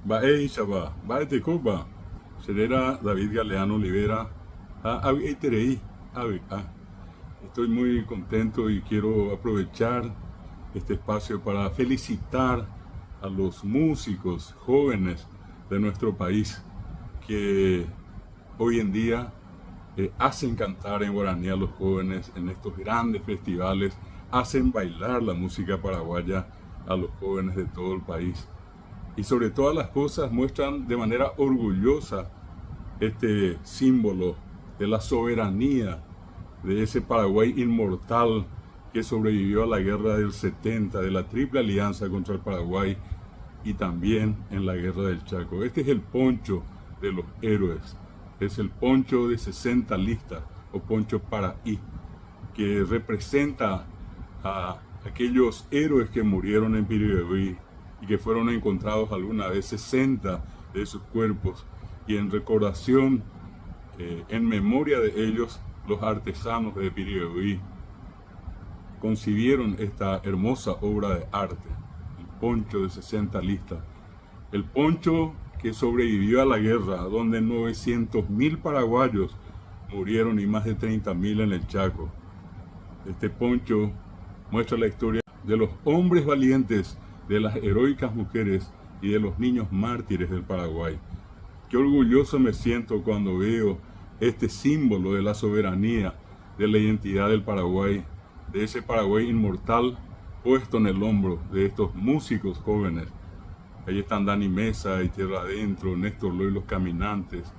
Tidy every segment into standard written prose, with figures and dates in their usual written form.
Bae Shaba, Bae Tecoba, Serera David Galeano Olivera, Terei, Estoy muy contento y quiero aprovechar este espacio para felicitar a los músicos jóvenes de nuestro país que hoy en día hacen cantar en guaraní a los jóvenes en estos grandes festivales, hacen bailar la música paraguaya a los jóvenes de todo el país. Y sobre todas las cosas muestran de manera orgullosa este símbolo de la soberanía de ese Paraguay inmortal que sobrevivió a la guerra del 70, de la Triple Alianza contra el Paraguay y también en la guerra del Chaco. Este es el poncho de los héroes, es el poncho de 60 listas o poncho paraí, que representa a aquellos héroes que murieron en Piribebuy y que fueron encontrados alguna vez 60 de sus cuerpos, y en recordación, en memoria de ellos, los artesanos de Piribebuy concibieron esta hermosa obra de arte, el poncho de 60 listas, el poncho que sobrevivió a la guerra, donde 900.000 paraguayos murieron y más de 30.000 en el Chaco. Este poncho muestra la historia de los hombres valientes, de las heroicas mujeres y de los niños mártires del Paraguay. Qué orgulloso me siento cuando veo este símbolo de la soberanía, de la identidad del Paraguay, de ese Paraguay inmortal puesto en el hombro de estos músicos jóvenes. Ahí están Dani Mesa y Tierra Adentro, Néstor Loy Los Caminantes,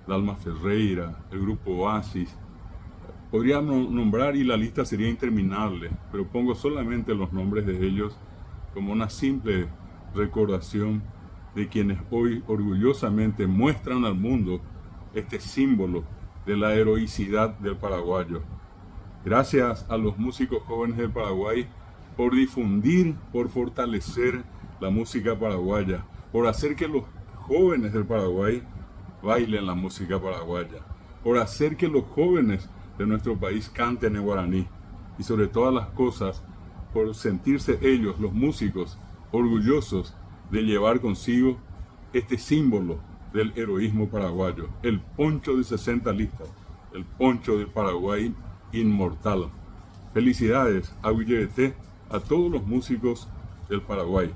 Dalma Ferreira, el grupo Oasis. Podría nombrar y la lista sería interminable, pero pongo solamente los nombres de ellos como una simple recordación de quienes hoy orgullosamente muestran al mundo este símbolo de la heroicidad del paraguayo. Gracias a los músicos jóvenes del Paraguay por difundir, por fortalecer la música paraguaya, por hacer que los jóvenes del Paraguay bailen la música paraguaya, por hacer que los jóvenes de nuestro país canten en guaraní, y sobre todas las cosas, por sentirse ellos, los músicos, orgullosos de llevar consigo este símbolo del heroísmo paraguayo, el poncho de 60 listas, el poncho del Paraguay inmortal. Felicidades a todos los músicos del Paraguay.